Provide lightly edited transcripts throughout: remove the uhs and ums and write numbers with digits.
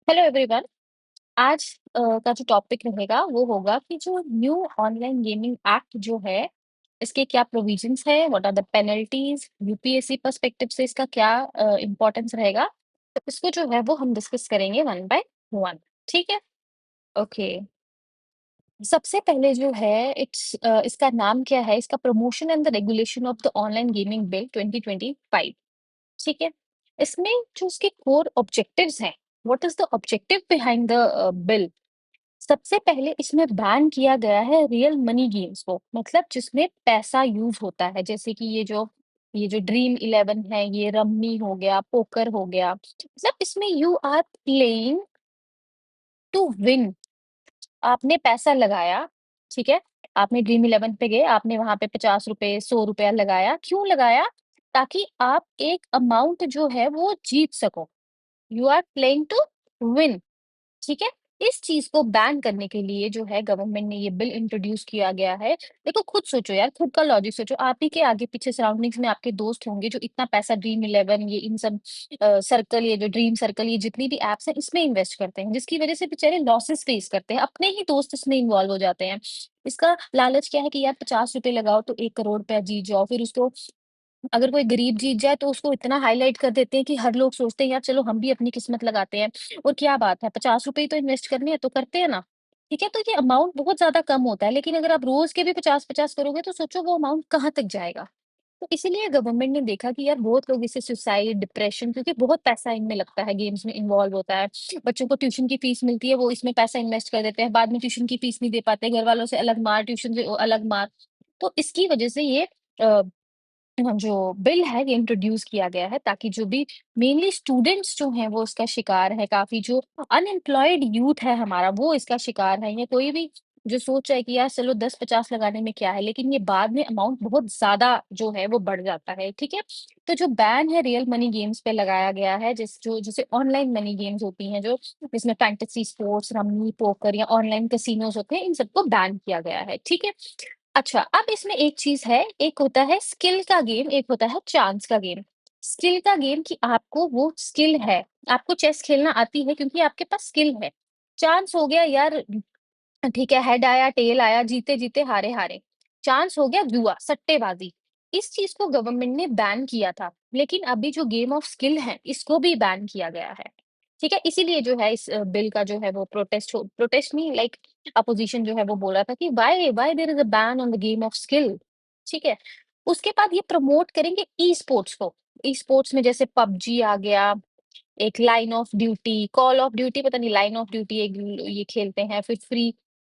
Hello everyone. आज का जो टॉपिक रहेगा वो होगा कि जो न्यू ऑनलाइन गेमिंग एक्ट जो है इसके क्या प्रोविजंस है, what are the penalties, UPSC perspective से इसका क्या इम्पोर्टेंस रहेगा। तो इसको जो है वो हम डिस्कस करेंगे वन बाय वन। ठीक है। ओके। सबसे पहले जो है इसका नाम क्या है, इसका promotion and the regulation of the online gaming bill 2025। ठीक है। इसमें जो उसके कोर ऑब्जेक्टिव्स हैं, what is the objective behind the bill. सबसे पहले इसमें बैन किया गया है रियल मनी गेम्स को, मतलब जिसमें पैसा यूज होता है, जैसे कि ये जो ड्रीम इलेवन है, ये रम्मी हो गया, पोकर हो गया। मतलब इसमें you are playing to win. आपने पैसा लगाया। ठीक है। आपने ड्रीम इलेवन पे गए, आपने वहां पे 50 रुपए 100 रुपया लगाया। क्यों लगाया? ताकि आप एक अमाउंट जो है वो जीत सको। You are playing to win. ठीक है। इस चीज को बैन करने के लिए जो है गवर्नमेंट ने ये बिल इंट्रोड्यूस किया गया है। देखो, खुद सोचो यार, खुद का लॉजिक सोचो। आप ही के आगे पीछे सराउंडिंग्स में आपके दोस्त होंगे जो इतना पैसा ड्रीम इलेवन, ये इन सब सर्कल, ये जो ड्रीम सर्कल, ये जितनी भी एप्स हैं इसमें इन्वेस्ट करते हैं, जिसकी वजह से बेचारे लॉसेस फेस करते हैं, अपने ही दोस्त इसमें इन्वॉल्व हो जाते हैं। इसका लालच क्या है कि यार 50 रुपए लगाओ तो 1 करोड़ रुपया जीत जाओ। फिर उसको, अगर कोई गरीब जीत जाए तो उसको इतना हाईलाइट कर देते हैं कि हर लोग सोचते हैं यार चलो हम भी अपनी किस्मत लगाते हैं। और क्या बात है, 50 रुपए ही तो इन्वेस्ट करने हैं तो करते हैं ना। ठीक है। तो ये अमाउंट बहुत ज्यादा कम होता है, लेकिन अगर आप रोज के भी 50-50 करोगे तो सोचो वो अमाउंट कहाँ तक जाएगा। तो इसीलिए गवर्नमेंट ने देखा कि यार बहुत लोग इसे सुसाइड, डिप्रेशन, क्योंकि बहुत पैसा इनमें लगता है, गेम्स में इन्वॉल्व होता है। बच्चों को ट्यूशन की फीस मिलती है, वो इसमें पैसा इन्वेस्ट कर देते हैं, बाद में ट्यूशन की फीस नहीं दे पाते, घर वालों से अलग मार, ट्यूशन से अलग मार। तो इसकी वजह से ये जो बिल है ये इंट्रोड्यूस किया गया है, ताकि जो भी मेनली स्टूडेंट्स जो हैं वो इसका शिकार है, काफी जो अनएम्प्लॉयड यूथ है हमारा वो इसका शिकार है। या कोई भी जो सोच रहा है कि यार चलो 10-50 लगाने में क्या है, लेकिन ये बाद में अमाउंट बहुत ज्यादा जो है वो बढ़ जाता है। ठीक है। तो जो बैन है रियल मनी गेम्स पे लगाया गया है, जैसे ऑनलाइन मनी गेम्स होती हैं, जो इसमें फैंटेसी स्पोर्ट्स, रम्मी, पोकर या ऑनलाइन कैसीनोज होते हैं, इन सबको बैन किया गया है। ठीक है। अच्छा, अब इसमें एक चीज है, एक होता है स्किल का गेम, एक होता है चांस का गेम। स्किल का गेम कि आपको वो स्किल है, आपको चेस खेलना आती है क्योंकि आपके पास स्किल है। चांस हो गया यार, ठीक है, हेड आया टेल आया, जीते जीते हारे हारे। चांस हो गया जुआ, सट्टेबाजी। इस चीज को गवर्नमेंट ने बैन किया था, लेकिन अभी जो गेम ऑफ स्किल है इसको भी बैन किया गया है। ठीक है। इसीलिए जो है इस बिल का जो है वो प्रोटेस्ट नहीं, लाइक अपोजिशन जो है वो बोल रहा था कि why why there is a ban on the game of skill. ठीक है। उसके बाद ये प्रमोट करेंगे ई स्पोर्ट्स को। ई स्पोर्ट्स में जैसे पबजी आ गया, एक line of duty, call of duty, पता नहीं लाइन ऑफ ड्यूटी, एक ये खेलते हैं, फिर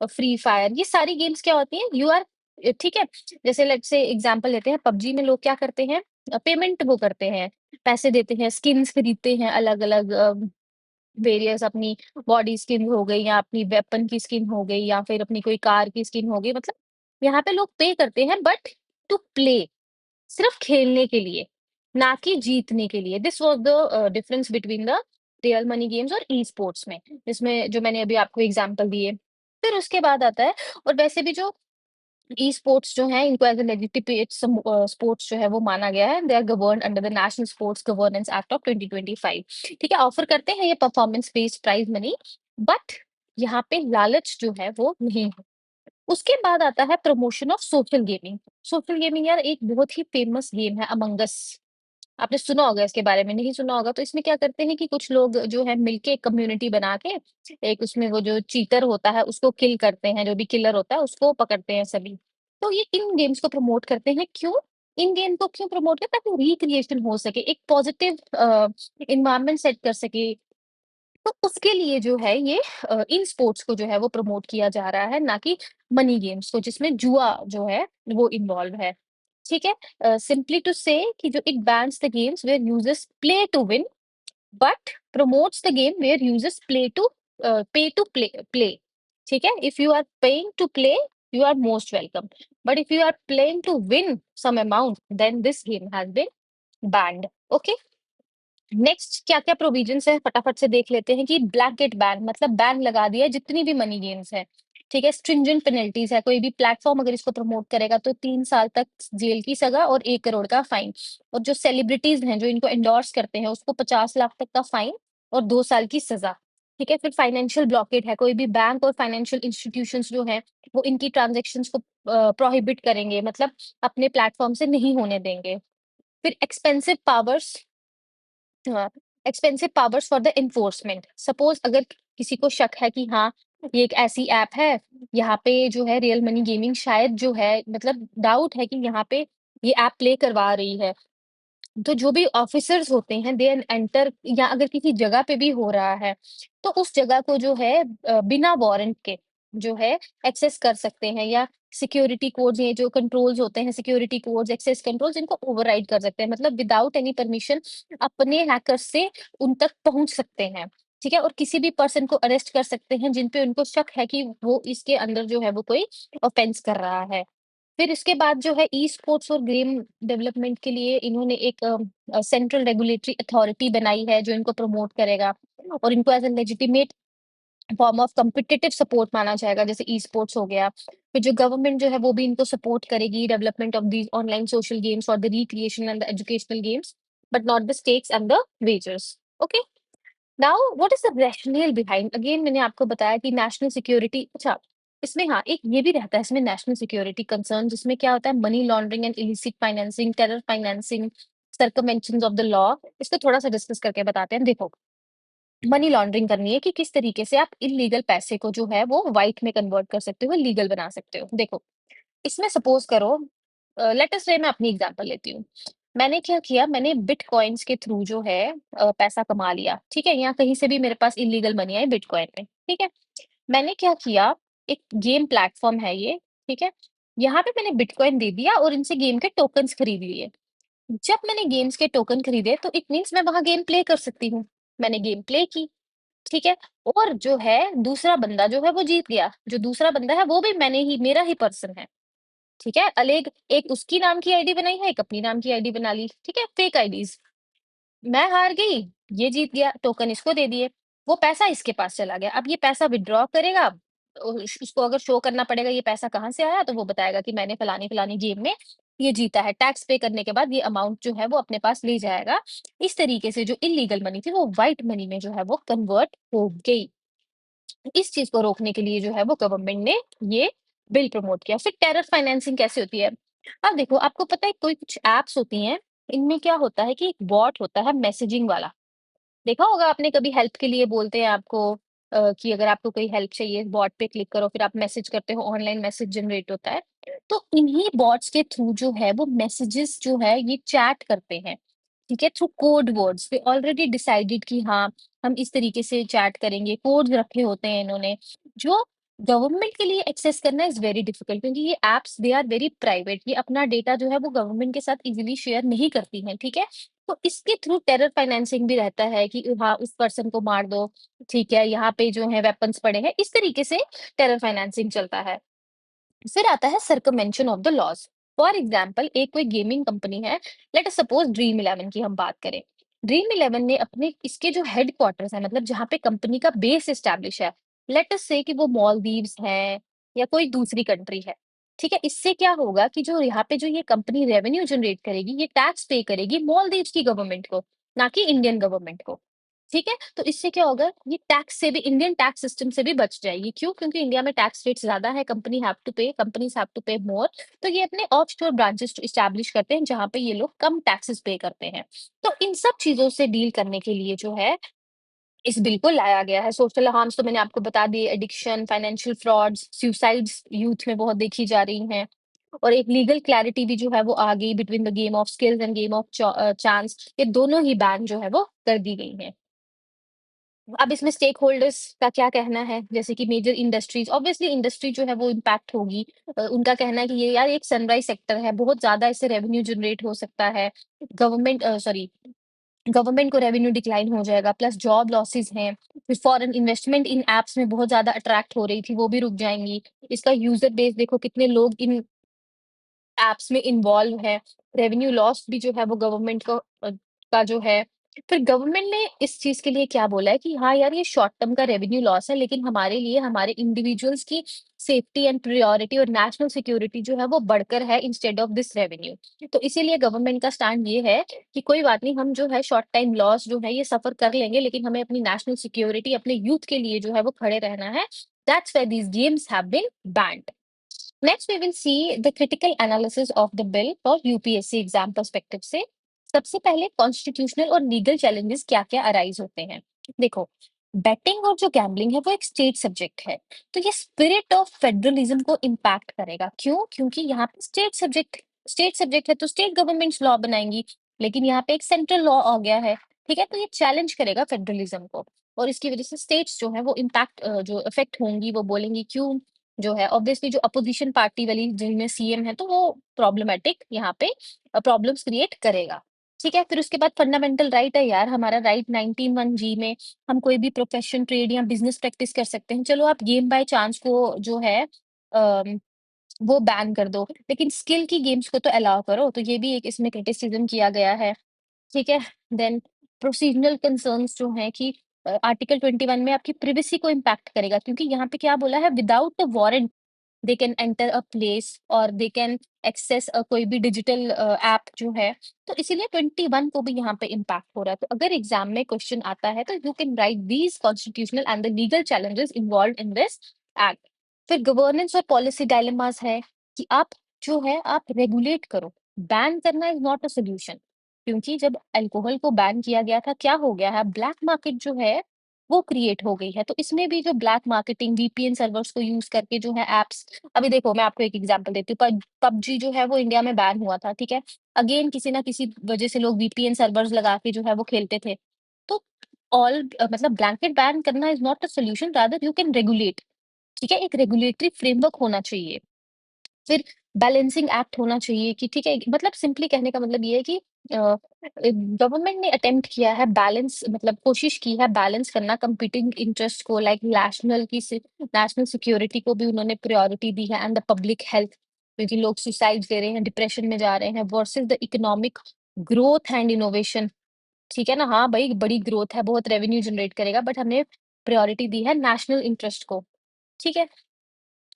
फ्री फायर। ये सारी गेम्स क्या होती हैं, यू आर, ठीक है। जैसे लेट्स से एग्जांपल लेते हैं, पबजी में लोग क्या करते हैं, पेमेंट वो करते हैं, पैसे देते हैं, स्किन्स खरीदते हैं, अलग अलग वेरियस अपनी बॉडी स्किन हो गई, या अपनी वेपन की स्किन हो गई, या फिर अपनी कोई कार की स्किन हो गई। मतलब यहाँ पे लोग पे करते हैं, बट टू प्ले, सिर्फ खेलने के लिए, ना कि जीतने के लिए। This was the difference between the real money games और ई स्पोर्ट्स में, जिसमें जो मैंने अभी आपको एग्जांपल दिए। फिर उसके बाद आता है, और वैसे भी जो ई स्पोर्ट्स जो है इनको एज ए लेजिटिमेट स्पोर्ट्स जो है वो माना गया है। They are govern under the national sports governance act of 2025। ठीक है। ऑफर करते हैं ये performance based prize money, but यहाँ पे लालच जो है वो नहीं है। उसके बाद आता है promotion of social gaming. Social gaming यार एक बहुत ही फेमस गेम है, अमंगस। आपने सुना होगा इसके बारे में, नहीं सुना होगा तो इसमें क्या करते हैं कि कुछ लोग जो है मिलके एक कम्युनिटी बना के, एक उसमें वो जो चीटर होता है उसको किल करते हैं, जो भी किलर होता है उसको पकड़ते हैं सभी। तो ये इन गेम्स को प्रमोट करते हैं। क्यों? इन गेम को क्यों प्रमोट करते हैं? ताकि रिक्रिएशन हो सके, एक पॉजिटिव इन्वायरमेंट सेट कर सके। तो उसके लिए जो है ये इन स्पोर्ट्स को जो है वो प्रमोट किया जा रहा है, ना कि मनी गेम्स को जिसमें जुआ जो है वो इन्वॉल्व है। ठीक है। सिंपली टू से कि जो it bans the games where users play to win, but promotes the game where users play to pay to play. ठीक है। If you are paying to play, you are most welcome, but if you are playing to win some amount, then this game has been banned. Okay. Next क्या क्या provisions है फटाफट से देख लेते हैं कि ब्लैंकेट बैन, मतलब बैन लगा दिया है जितनी भी मनी गेम्स है। ठीक है। स्ट्रिंजेंट पेनल्टीज है, कोई भी प्लेटफॉर्म अगर इसको प्रमोट करेगा तो 3 साल तक जेल की सजा और 1 करोड़ का फाइन। और जो सेलिब्रिटीज हैं जो इनको एंडोर्स करते हैं उसको 50 लाख तक का फाइन और 2 साल की सजा। ठीक है? फिर फाइनेंशियल ब्लॉकेड है, कोई भी बैंक और फाइनेंशियल इंस्टीट्यूशंस जो हैं, वो इनकी ट्रांज़ैक्शंस को प्रोहिबिट करेंगे, मतलब अपने प्लेटफ़ॉर्म से नहीं होने देंगे। फिर हाँ, expensive powers for the enforcement. Suppose अगर किसी को शक है कि हाँ, ये एक ऐसी ऐप है, यहाँ पे जो है रियल मनी गेमिंग शायद जो है, मतलब डाउट है कि यहाँ पे ये ऐप प्ले करवा रही है। तो जो भी ऑफिसर्स होते हैं दे एंटर, या अगर किसी जगह पे भी हो रहा है, तो उस जगह को जो है बिना वारंट के जो है एक्सेस कर सकते हैं, या सिक्योरिटी कोड्स, ये जो कंट्रोल्स होते हैं, सिक्योरिटी कोड्स, एक्सेस कंट्रोल्स, इनको ओवरराइड कर सकते हैं, मतलब विदाउट एनी परमिशन अपने हैकर्स से उन तक पहुंच सकते हैं। ठीक है? और किसी भी पर्सन को अरेस्ट कर सकते हैं जिन पे उनको शक है कि वो इसके अंदर जो है वो कोई ऑफेंस कर रहा है। फिर इसके बाद जो है ई स्पोर्ट्स और गेम डेवलपमेंट के लिए इन्होंने एक सेंट्रल रेगुलेटरी अथॉरिटी बनाई है जो इनको प्रमोट करेगा, और इनको as a legitimate form of competitive support माना जाएगा, जैसे ई स्पोर्ट्स हो गया। फिर जो गवर्नमेंट जो है वो भी इनको सपोर्ट करेगी, development of these online social games for the recreation and the educational games, but not the stakes and the wagers. Okay? Now what is the rational behind, again मैंने आपको बताया कि नेशनल सिक्योरिटी, अच्छा इसमें हाँ एक ये भी रहता है इसमें नेशनल सिक्योरिटी कंसर्न, जिसमें क्या होता है money laundering and illicit financing, terror financing, circumventions of the law. इसको थोड़ा सा डिस्कस करके बताते हैं। देखो, मनी लॉन्ड्रिंग करनी है कि किस तरीके से आप इलीगल पैसे को जो है वो व्हाइट में कन्वर्ट कर सकते हो, लीगल बना सकते हो। देखो, इसमें सपोज करो, लेट अस से मैं अपनी एग्जांपल लेती हूँ। मैंने क्या किया, मैंने बिटकॉइन्स के थ्रू जो है पैसा कमा लिया, ठीक है? या कहीं से भी मेरे पास इलीगल मनी आई बिटकॉइन में, ठीक है? मैंने क्या किया, एक गेम प्लेटफॉर्म है ये, ठीक है? यहाँ पे मैंने बिटकॉइन दे दिया और इनसे गेम के टोकन्स खरीद लिए। जब मैंने गेम्स के टोकन खरीदे तो इट मीन्स मैं वहां गेम प्ले कर सकती हूँ। मैंने गेम प्ले की, ठीक है? और जो है दूसरा बंदा जो है वो जीत गया। जो दूसरा बंदा है वो भी मैंने ही, मेरा ही पर्सन है। ठीक है? अलेग एक उसकी नाम की आईडी बनाई है, एक अपनी नाम की आईडी बना ली, ठीक है? Fake IDs. मैं हार गई, ये जीत गया, टोकन इसको दे दिए, वो पैसा इसके पास चला गया। अब ये पैसा विथड्रॉ करेगा, उसको अगर शो करना पड़ेगा ये पैसा कहाँ से आया, तो वो बताएगा कि मैंने फलानी-फलानी गेम में ये जीता है। टैक्स पे करने के बाद ये अमाउंट जो है वो अपने पास ले जाएगा। इस तरीके से जो इल्लीगल मनी थी वो व्हाइट मनी में जो है वो कन्वर्ट हो गई। इस चीज़ को रोकने के लिए जो है वो गवर्नमेंट ने ये बिल प्रमोट किया। फिर टेरर फाइनेंसिंग कैसे होती है? अब देखो, आपको पता है कोई कुछ ऐप्स होती हैं, इनमें क्या होता है कि एक बॉट होता है मैसेजिंग वाला। देखा होगा आपने, कभी हेल्प के लिए बोलते हैं आपको कि अगर आपको कोई हेल्प चाहिए बॉट पे क्लिक करो, फिर आप मैसेज करते हो, ऑनलाइन मैसेज जनरेट होता है। तो इन्हीं बॉट्स के थ्रू जो है वो मैसेजेस जो है ये चैट करते हैं, ठीक है? थ्रू कोड वर्ड्स, वे ऑलरेडी डिसाइडेड कि हाँ, हम इस तरीके से चैट करेंगे, कोड्स रखे होते हैं इन्होंने, जो गवर्नमेंट के लिए एक्सेस करना इज़ वेरी डिफिकल्ट, क्योंकि ये apps they are very private, ये अपना डेटा जो है वो गवर्नमेंट के साथ इज़िली शेयर नहीं करती हैं, ठीक है? तो इसके थ्रू टेरर फाइनेंसिंग भी रहता है कि हाँ, उस पर्सन को मार दो, ठीक है? यहाँ पे जो है वेपन्स पड़े हैं, इस तरीके से टेरर फाइनेंसिंग चलता है। फिर आता है circumvention of the laws. For example, एक कोई गेमिंग कंपनी है, let us suppose Dream eleven की हम बात करें। ड्रीम इलेवन ने अपने इसके जो हेडक्वार्टर्स है, मतलब जहाँ पे कंपनी का बेस एस्टैब्लिश है, लेट अस से कि वो मालदीव्स है या कोई दूसरी कंट्री है, ठीक है? इससे क्या होगा कि जो यहाँ पे जो ये कंपनी रेवेन्यू जनरेट करेगी, ये टैक्स पे करेगी मालदीव्स की गवर्नमेंट को, ना कि इंडियन गवर्नमेंट को। ठीक है? तो इससे क्या होगा, ये टैक्स से भी, इंडियन टैक्स सिस्टम से भी बच जाएगी। क्यों? क्योंकि इंडिया में टैक्स रेट्स ज़्यादा है, कंपनीज़ हैव टू पे मोर। तो ये अपने ऑफशोर ब्रांचेस एस्टैब्लिश करते हैं, जहाँ पे ये लोग कम टैक्सेस पे करते हैं। तो इन सब चीज़ों से डील करने के लिए जो है, इस बिल को लाया गया है। सोशल हार्म्स तो मैंने आपको बता दिए, addiction, financial frauds, suicides youth में बहुत देखी जा रही हैं। और एक लीगल क्लैरिटी भी जो है वो आ गई between the game of skills end game of chance, ये दोनों ही बैन जो है वो कर दी गई हैं। अब इसमें स्टेक होल्डर्स का क्या कहना है? जैसे कि मेजर इंडस्ट्रीज़, ऑब्वियसली इंडस्ट्री जो है वो इम्पैक्ट होगी। उनका कहना है कि ये यार एक सनराइज़ सेक्टर है, बहुत ज़्यादा इससे रेवेन्यू जनरेट हो सकता है। गवर्नमेंट को रेवेन्यू डिक्लाइन हो जाएगा, प्लस जॉब लॉसेस हैं। फिर फॉरेन इन्वेस्टमेंट इन ऐप्स में बहुत ज़्यादा अट्रैक्ट हो रही थी, वो भी रुक जाएँगी। इसका यूज़र बेस देखो, कितने लोग इन ऐप्स में इन्वॉल्व है। रेवेन्यू लॉस भी जो है वो गवर्नमेंट को का जो है फिर गवर्नमेंट ने इस चीज के लिए क्या बोला है कि हाँ यार, ये शॉर्ट टर्म का रेवेन्यू लॉस है, लेकिन हमारे लिए हमारे इंडिविजुअल्स की सेफ्टी एंड प्रायोरिटी और नेशनल सिक्योरिटी जो है वो बढ़कर है इंस्टेड ऑफ दिस रेवेन्यू। तो इसीलिए गवर्नमेंट का स्टैंड ये है कि कोई बात नहीं, हम जो है शॉर्ट टाइम लॉस जो है ये सफर कर लेंगे, लेकिन हमें अपनी नेशनल सिक्योरिटी, अपने यूथ के लिए जो है वो खड़े रहना है। That's why these games have been banned. Next we will see the critical analysis of the bill for UPSC exam perspective से। सबसे पहले कॉन्स्टिट्यूशनल और लीगल चैलेंजेस क्या क्या अराइज होते हैं। देखो, बेटिंग और जो गैम्बलिंग है वो एक स्टेट सब्जेक्ट है, तो ये स्पिरिट ऑफ फेडरलिज्म को इम्पैक्ट करेगा। क्यों? क्योंकि यहाँ पे स्टेट सब्जेक्ट है तो स्टेट गवर्नमेंट्स लॉ बनाएंगी, लेकिन यहाँ पे एक सेंट्रल लॉ आ गया है। ठीक है, तो ये चैलेंज करेगा फेडरलिज्म को, और इसकी वजह से स्टेट्स जो है वो इम्पैक्ट जो इफेक्ट होंगी वो बोलेंगी। क्यों? जो है ऑब्वियसली जो अपोजिशन पार्टी वाली जिनमें सीएम है, तो वो प्रॉब्लमेटिक यहाँ पे प्रॉब्लम्स क्रिएट करेगा। ठीक है, फिर उसके बाद फंडामेंटल राइट है यार हमारा, राइट 19(1) में हम कोई भी प्रोफेशन, ट्रेड या बिजनेस प्रैक्टिस कर सकते हैं। चलो आप गेम बाय चांस को जो है अम, वो बैन कर दो, लेकिन स्किल की गेम्स को तो अलाउ करो। तो ये भी एक इसमें क्रिटिसिज्म किया गया है। ठीक है, देन प्रोसीजरल कंसर्न्स जो हैं कि आर्टिकल 21 में आपकी प्रिवेसी को इम्पैक्ट करेगा, क्योंकि यहाँ पे क्या बोला है, without a warrant they can enter a place और दे कैन एक्सेस कोई भी डिजिटल ऐप जो है। तो इसीलिए 21 को भी यहाँ पे इम्पैक्ट हो रहा है। तो अगर एग्जाम में क्वेश्चन आता है तो you can write these constitutional and the legal challenges involve in this act. फिर गवर्नेंस और पॉलिसी डायलेमास है कि आप जो है आप रेगुलेट करो। बैन करना इज नॉट अ सोल्यूशन, क्योंकि जब अल्कोहल को बैन किया गया था क्या हो गया है, ब्लैक मार्केट जो है वो क्रिएट हो गई है। तो इसमें भी जो ब्लैक मार्केटिंग, वीपीएन सर्वर्स को यूज करके जो है एप्स, अभी देखो मैं आपको एक एग्जांपल देती हूँ। पबजी जो है वो इंडिया में बैन हुआ था, ठीक है। अगेन किसी ना किसी वजह से लोग वीपीएन सर्वर्स लगा के जो है वो खेलते थे। तो मतलब ब्लैंकेट बैन करना is not a solution, rather you can regulate. ठीक है, एक रेगुलेटरी फ्रेमवर्क होना चाहिए। फिर बैलेंसिंग एक्ट होना चाहिए कि ठीक है, मतलब सिंपली कहने का मतलब ये है कि गवर्नमेंट ने अटेम्प्ट किया है बैलेंस, मतलब कोशिश की है बैलेंस करना कंपीटिंग इंटरेस्ट को, लाइक नेशनल सिक्योरिटी को भी उन्होंने प्रायोरिटी दी है एंड द पब्लिक हेल्थ, क्योंकि लोग सुसाइड दे रहे हैं, डिप्रेशन में जा रहे हैं, versus the economic growth and innovation. ठीक है ना, हाँ भाई, बड़ी ग्रोथ है, बहुत रेवेन्यू जनरेट करेगा, बट हमने प्रायोरिटी दी है नेशनल इंटरेस्ट को। ठीक है,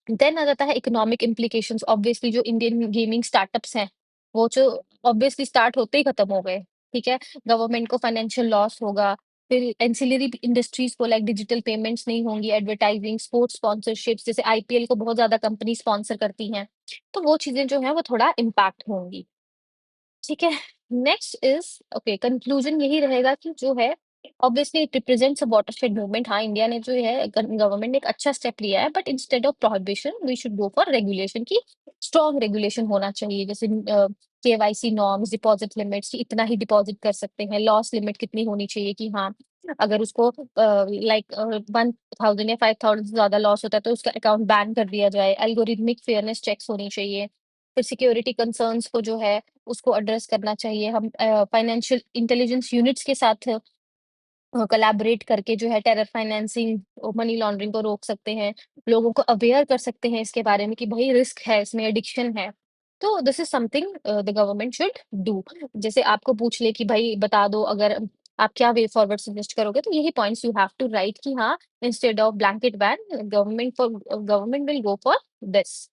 देन आ जाता है इकोनॉमिक इम्प्लीकेशंस। ऑब्वियसली जो इंडियन गेमिंग स्टार्टअप्स हैं, वो जो ऑब्वियसली स्टार्ट होते ही खत्म हो गए। ठीक है, गवर्नमेंट को फाइनेंशियल लॉस होगा। फिर एंसिलरी इंडस्ट्रीज को, लाइक डिजिटल पेमेंट्स नहीं होंगी, एडवर्टाइजिंग, स्पोर्ट्स स्पॉन्सरशिप्स, जैसे आईपीएल को बहुत ज्यादा कंपनी स्पॉन्सर करती हैं, तो वो चीजें जो है वो थोड़ा इम्पैक्ट होंगी। ठीक है, नेक्स्ट इज ओके, कंक्लूजन यही रहेगा कि जो है obviously it represents a watershed movement. हाँ, इंडिया ने जो है गवर्नमेंट ने एक अच्छा स्टेप लिया है, but instead of prohibition we should go for regulation की। स्ट्रॉन्ग रेगुलेशन होना चाहिए, जैसे केवाईसी नॉर्म्स, डिपॉजिट लिमिट्स कि इतना ही डिपॉजिट कर सकते हैं, लॉस लिमिट कितनी होनी चाहिए कि हाँ, अगर उसको लाइक 1,000 या 5,000 से ज्यादा लॉस होता है तो उसका अकाउंट बैन कर दिया जाए। एल्गोरिथमिक फेयरनेस चेक्स होनी चाहिए। फिर सिक्योरिटी कंसर्न्स को जो है उसको एड्रेस करना चाहिए। हम फाइनेंशियल इंटेलिजेंस यूनिट्स के साथ कोलैबोरेट करके जो है टेरर फाइनेंसिंग, मनी लॉन्ड्रिंग को रोक सकते हैं। लोगों को अवेयर कर सकते हैं इसके बारे में कि भाई रिस्क है, इसमें एडिक्शन है। तो this is something the government should do. जैसे आपको पूछ ले कि भाई बता दो, अगर आप क्या वे फॉरवर्ड सजेस्ट करोगे, तो यही points you have to write कि हाँ, instead of blanket ban, government will go for this.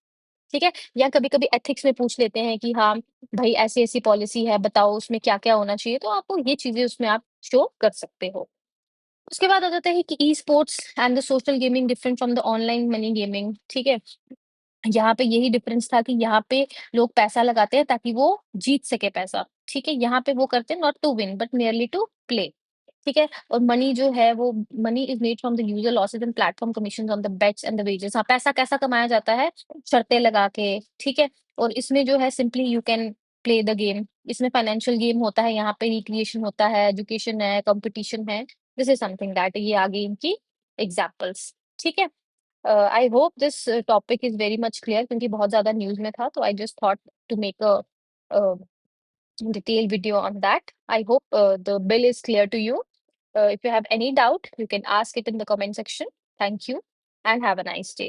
ठीक है, या कभी-कभी एथिक्स में पूछ लेते हैं कि हाँ, भाई ऐसी-ऐसी पॉलिसी है, बताओ उसमें क्या-क्या होना चाहिए, तो आपको ये चीज़ें उसमें आप शो कर सकते हो। उसके बाद आ जाता है कि esports and the social gaming different from the online money gaming. ठीक है, यहाँ पे यही डिफरेंस था कि यहाँ पे लोग पैसा लगाते हैं ताकि वो जीत सके पैसा। ठीक है, यहाँ पे वो करते हैं not to win but merely to play. ठीक है, और मनी जो है वो money is made from the user losses and platform commission on the bets and the wages. हाँ, पैसा कैसा कमाया जाता है, शर्तें लगा के। ठीक है, और इसमें जो है simply you can play the game. इसमें फाइनेंशियल गेम होता है, यहाँ पे रिक्रिएशन होता है, एजुकेशन है, कंपटीशन है। दिस इज समथिंग दैट, ये आ गई इनकी एग्जाम्पल्स। ठीक है, I hope this topic is very much clear, क्योंकि बहुत ज्यादा न्यूज में था, तो I just thought to make a detailed video on that. I hope the bill is clear to you. If you have any doubt, you can ask it in the comment section. Thank you and have a nice day.